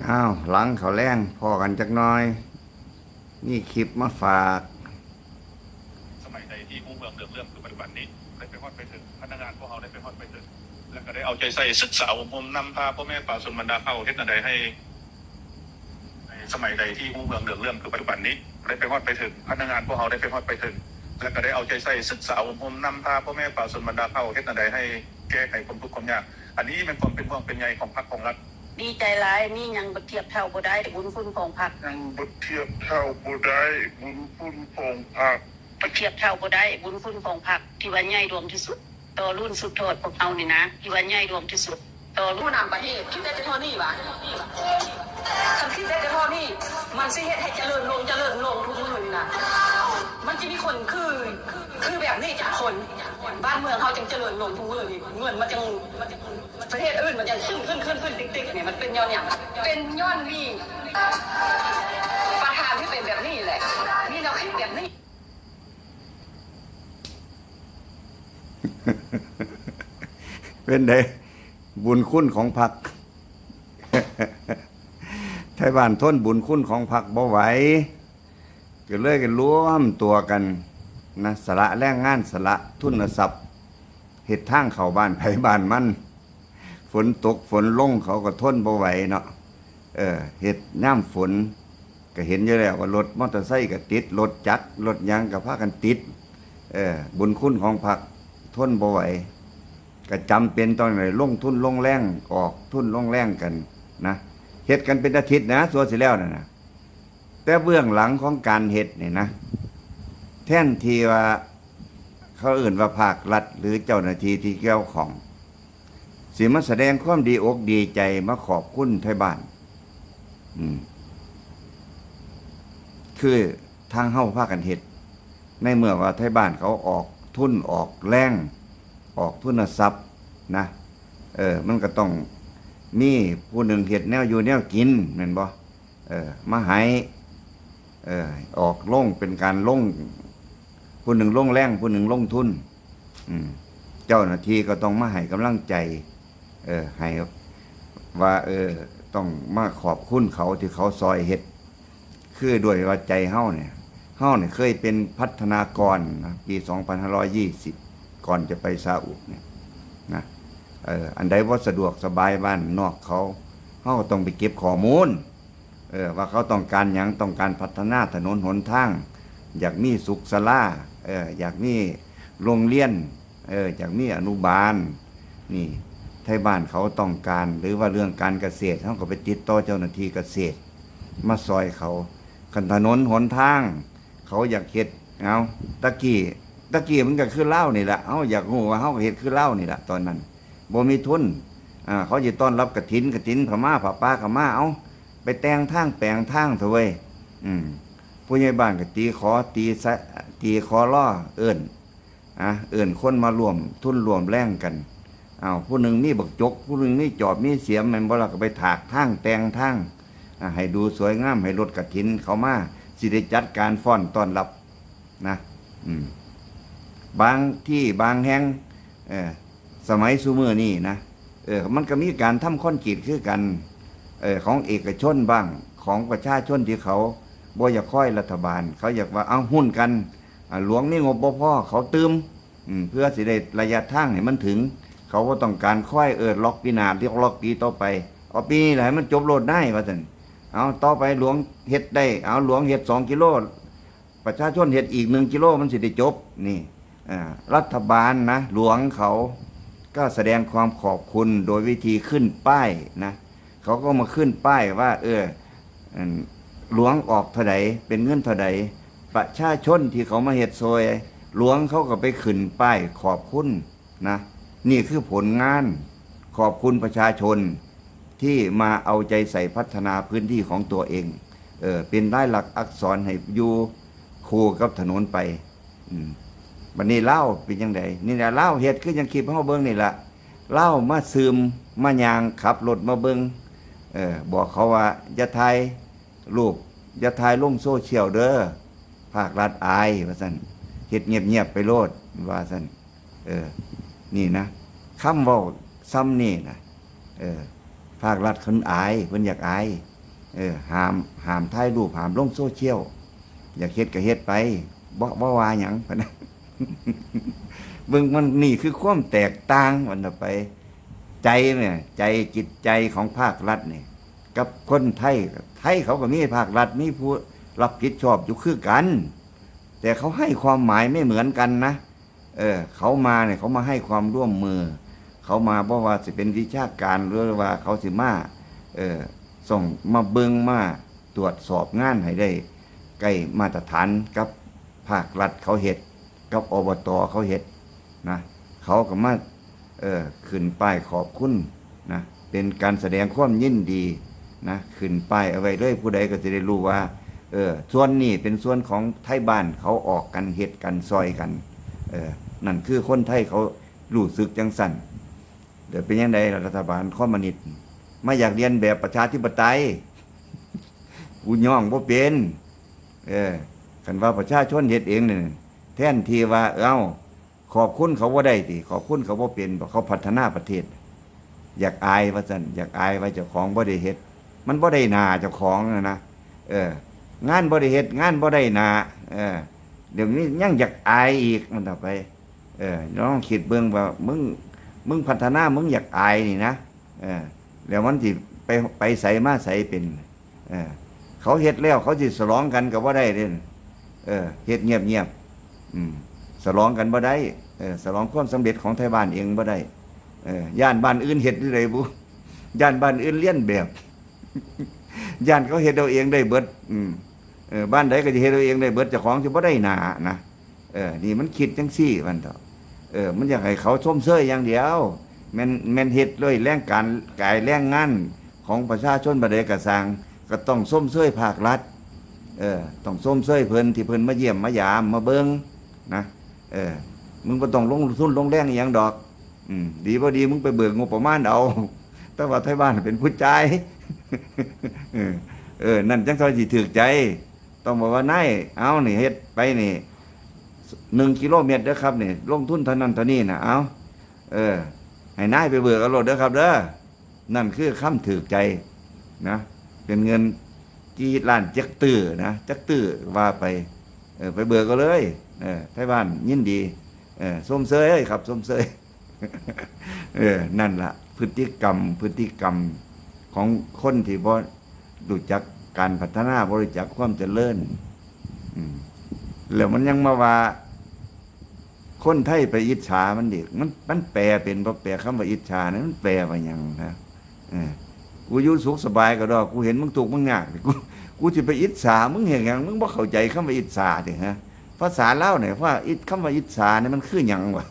อ้าวหลังเขาแรงพอกันจักหน้อยนี่คลิปมาฝากสมัยใดที่ผู้เมืองเรื่องคือปัจจุบันนี้ได้ไปฮอดไปถึงพนักงานพวกเขาได้ไปฮอดไปถึงแล้วก็ได้เอาใจใส่ศึกษาอบรมนำพาพ่อแม่ป่าชนบรรดาเผ่าเฮ็ดใดให้สมัยใดที่ผู้เมืองเรื่องคือปัจจุบันนี้ได้ไปฮอดไปถึงพนักงานพวกเขาได้ไปฮอดไปถึงแล้วก็ได้เอาใจใส่ศึกษาอบรมนำพาพ่อแม่ป่าชนบรรดาเผ่าเฮ็ดใดให้แก้ไขความทุกข์ความยากอันนี้เป็นความเป็นห่วงเป็นใยของพรรคของรัฐดีใจร้ายนี่ยังบ่เทียบเท่าบ่ได้บุญคุณของพรรคยังบ่เทียบเท่าบ่ได้บุญคุณของพรรคบ่เทียบเท่าบ่ได้บุญคุณของพรรคที่ว่าใหญ่ดวงที่สุดต่อรุ่นสุดโทษพวกเฮานี่นะที่ว่าใหญ่ดวงที่สุดต่อรุ่นผู้นำประเทศคิดได้แต่เท่านี้วะคันคิดได้แต่เท่านี้มันสิเฮ็ดให้เจริญลงทุกมื้อนี่นะมันจะมีคนคือแบบนี้จากคนบ้านเมืองเขาจึงเจริญลงทุกมื้อนี่เงินมันจังประเทศอื่นมันจะขึ้นติ๊กๆเนี่ยมันเป็นย้อนหยังเป็นย้อนนี่ประธานที่เป็นแบบนี้แหละนี่เราคิดแบบนี้เป็นไดบุญคุณของพรรคไทยบ้านทนบุญคุณของพรรคบ่ไหวก็เลยกันร่วมตัวกันนะสละแรงงานสละทุนทรัพย์เฮ็ดทางเข้าบ้านไผบ้านมันฝนตกฝนลงเขาก็ทนบ่ไหวเนาะเฮ็ดย่ำฝนก็เห็นอยู่แล้วว่ารถมอเตอร์ไซค์ก็ติดรถจักรรถยางก็พากันติดบุญคุณของพรรคทนบ่ไหวก็จำเป็นตอนไหนลงทุนลงแรงออกทุนลงแรงกันนะเฮ็ดกันเป็นอาทิตย์นะส่วนสิแล้วนะแต่เบื้องหลังของการเฮ็ดนี่นะแทนที่ว่าเขาอื่นว่าภาครัฐหรือเจ้าหน้าที่ที่เกี่ยวข้องสิมาแสดงความดีอกดีใจมาขอบคุณไทยบ้านคือทางเฮ้าพากันเฮ็ดในเมื่อว่าไทยบ้านเขาออกทุนออกแรงออกทุนทรัพย์นะมันก็ต้องมีผู้หนึ่งเฮ็ดแนวอยู่แนวกินแม่นบ่มาให้ออกลงเป็นการลงผู้หนึ่งลงแรงผู้หนึ่งลงทุนเจ้าหน้าที่ก็ต้องมาให้กำลังใจให้ว่าต้องมาขอบคุณเขาที่เขาซอยเฮ็ดคือด้วยว่าใจเฮาเนี่ยเคยเป็นพัฒนากรนะปี2520ก่อนจะไปซาอุเนี่ยนะอันใดว่าสะดวกสบายบ้านนอกเขาก็ต้องไปเก็บข้อมูลว่าเขาต้องการหยังต้องการพัฒนาถนนหนทางอยากมีสุขศาลาอยากมีโรงเรียนอยากมีอนุบาลนี่ไทยบ้านเขาต้องการหรือว่าเรื่องการเกษตรเขาก็ไปติดต่อเจ้าหน้าที่เกษตรมาซอยเขาคันถนนหนทางเขาอยากเฮ็ดเอาตะกี้มันก็คือเล่านี่แหละอยากรู้ว่าเขาเฮ็ดคือเล่านี่แหละตอนนั้นบ่มีทุนเขาจะต้อนรับกฐินพม่าผ้าป่าพม่าไปแต่งทางแปลงทางเถอะเว้ยผู้ใหญ่บ้านก็ตีคอล่อเอิ้นคนมารวมทุนรวมแรงกันผู้หนึ่งมีบักจกผู้หนึ่งมีจอบมีเสียมแม่นบ่ล่ะก็ไปถากทางแต่งทางให้ดูสวยงามให้รถกฐินเขามาสิได้จัดการฟ้อนต้อนรับนะบางที่บางแห่งสมัยซุมื้อนี้นะมันก็มีการทำคอนกรีตคือกันของเอกชนบ้างของประชาชนที่เขาบ่อยากค่อยรัฐบาลเขาอยากว่าเอาหุ้นกันหลวงมีงบบ่พอเขาตืมเพื่อสิได้ระยะทางให้มันถึงเขาก็ต้องการค่อยล็อกปีหน้าเรียกล็อกปีต่อไปเอาปีนี้แหละให้มันจบโลดได้ว่าซั่นต่อไปหลวงเฮ็ดได้หลวงเฮ็ด2 กิโลประชาชนเฮ็ดอีก1 กิโลมันสิได้จบนี่รัฐบาลนะหลวงเขาก็แสดงความขอบคุณโดยวิธีขึ้นป้ายนะเขาก็มาขึ้นป้ายว่าหลวงออกเท่าใดเป็นเงินเท่าใดประชาชนที่เขามาเฮ็ดซอยหลวงเขาก็ไปขึ้นป้ายขอบคุณนะนี่คือผลงานขอบคุณประชาชนที่มาเอาใจใส่พัฒนาพื้นที่ของตัวเองเป็นได้หลักอักษรให้อยู่คู่กับถนนไปบัดนี้เล่าเป็นจังไดนี่แหละเล่าเฮ็ดคือจังคลิปเฮาเบิ่งนี่ล่ะเล่ามาซึมมายางขับรถมาเบิ่งบอกเขาว่าอย่าถ่ายรูปอย่าถ่ายลงโซเชียลเด้อภาครัฐอายว่าซั่นเฮ็ดเงียบๆไปโลดว่าซั่นนี่นะคำเว้าซ้ำนี่นะภาครัฐเพิ่นอายเพิ่นอยากอาย ห้ามถ่ายรูปห้ามลงโซเชียลอยากเฮ็ดก็เฮ็ดไปบ่ว่าหยัง พะนะ เบิ่งมันนี่คือความแตกต่างมันต่อไป ใจเนี่ยใจจิตใจของภาครัฐเนี่ยกับคนไทยเขาก็มีภาครัฐมีผู้รับผิดชอบอยู่คือกัน แต่เขาให้ความหมายไม่เหมือนกันนะเขามาเนี่ยเขามาให้ความร่วมมือ เขามาเพราะว่าสิเป็นวิชาการหรือว่าเขาสิมาส่งมาเบิ่งมาตรวจสอบงานให้ได้ใกล้มาตรฐานกับภาครัฐเขาเฮ็ดกับอบตเขาเฮ็ดนะเขาก็มาขึ้นป้ายขอบคุณนะเป็นการแสดงความยินดีนะขึ้นป้ายเอาไว้ด้วยผู้ใดก็จะได้รู้ว่าส่วนนี้เป็นส่วนของไทยบ้านเขาออกกันเฮ็ดกันซอยกันนั่นคือคนไทยเขารู้สึกจังสั่นเดี๋ยวเป็นยังไงรัฐบาลคอมมิวนิสต์มาอยากเรียนแบบประชาธิปไตยกูย่องบ่เป็นคันว่าประชาชนเฮ็ดเองเนี่ยแทนที่ว่าขอบคุณเขาบ่ได้ติขอบคุณเขาบ่เป็นเพราะเขาพัฒนาประเทศอยากอายว่าซั่นอยากอายว่าเจ้าของบ่ได้เฮ็ดมันบ่ได้หน้าเจ้าของนะงานบ่ได้เฮ็ดงานบ่ได้หน้าเดี๋ยวนี้ยังอยากอายอีกมันต่อไปน้องคิดเบิ่งว่ามึงพัฒนามึงอยากอายนี่นะแล้วมันสิไปใส่มาใส่เป็นเขาเฮ็ดแล้วเขาสิฉลองกันก็บ่ได้เด้เฮ็ดเงียบๆฉลองกันบ่ได้ฉลองความสำเร็จของไทยบ้านเองบ่ได้ย่านบ้านอื่นเฮ็ดได้บุย่านบ้านอื่นเลียนแบบ ย่านเขาเฮ็ดเอาเองได้เบิดบ้านใดก็สิเฮ็ดเอาเองได้เบิดเจ้าของสิบ่ได้หน้านะนี่มันคิดจังซี่มันเถาะมันอยากให้เขาชมเชยอย่างเดียวแม่นเฮ็ดเลยแรงการกายแรงงานของประชาชนบ่ได้ก็สร้างก็ต้องชมเชยภาครัฐต้องชมเชยเพิ่นที่เพิ่นมาเยี่ยมมายามมาเบิ่งนะมึงบ่ต้องลงทุนลงแรงอีหยังดอกดีบ่ดีมึงไปเบิกงบประมาณเอาแต่ว่าไทยบ้านเป็นผู้จ่าย นั่นจังซอยสิถูกใจต้องบอกว่านายเอานี่เฮ็ดไปนี่1 กิโลเมตรเด้อครับนี่ลงทุนเท่านั้นเท่านี้นะเอาให้นายไปเบิกเอารถเด้อครับเด้อนั่นคือคำถูกใจนะเป็นเงินกี่ล้านจักตื้อนะจักตื้อว่าไปไปเบิกก็เลยไทยบ้านยินดีส้มเสยครับส้มเสย นั่นล่ะพฤติกรรมของคนที่บ่รู้จักการพัฒนาบ่รู้จักความเจริญแล้วมันยังมาว่าคนไทยไปอิจฉามันดิมันแปลเป็นบ่แปลคำว่าอิจฉาเนี่ยมันแปลว่าหยังนะกูอยู่สุขสบายก็ดอกกูเห็นมึงทุกข์มึงยากกูสิไปอิจฉามึงเห็นหยังมึงบ่เข้าใจคำว่าอิจฉาติฮะภาษาลาวเนี่ยว่าคำว่าอิจฉาเนี่ยมันคือหยังวะ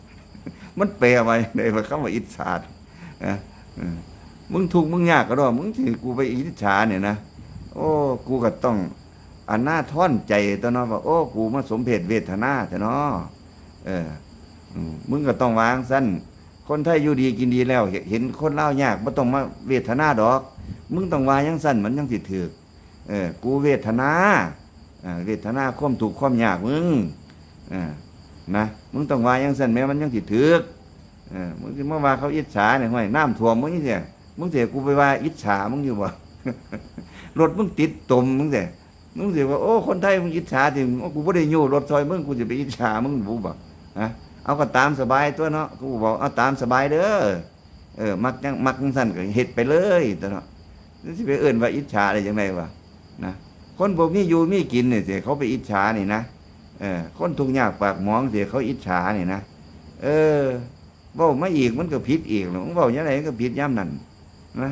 มันแปลว่าได้ว่าคำว่าอิจฉามึงทุกข์มึงยากก็ดอกมึงสิกูไปอิจฉาเนี่ยนะโอ้กูก็ต้องอันหน้าท่อนใจตัวเนาะว่าโอ้กูมาสมเพศเวทนาแต่เนาะมึงก็ต้องวางสั้นคนไทยอยู่ดีกินดีแล้วเห็นคนลาวยากบ่ต้องมาเวทนาดอกมึงต้องวางยังสั้นมันยังสิถูกกูเวทนาความถูกข์ความยากมึงนะมึงต้องวางยังสั้นแม้มันยังสิถูกมึงสิมาว่าเขาอิจฉาเนี่ยห้วยน้ำท่วมมึงนี่เสียมึงเสียกูไปว่าอิจฉามึงอยู่บ่ รถมึงติดตมมึงเสียมึงสิว่าโอ้คนไทยมึงอิจฉาถึงกูบ่ได้อยู่รถซอยมึงกูจะไปอิจฉามึงบ่บ่เอาก็ตามสบายตัวเนาะกูบอกเอาตามสบายเด้อมักจังสั่นก็เฮ็ดไปเลยตัวเนาะสิไปเอิ้นว่าอิจฉาได้จังไดวะนะคนบ่มีอยู่มีกินนี่สิเขาไปอิจฉานี่นะคนทุกข์ยากปากหมองสิเขาอิจฉานี่นะเว้ามาอีกมันก็ผิดอีกแล้วมึงเว้าจังไดก็ผิดยามนั้นนะ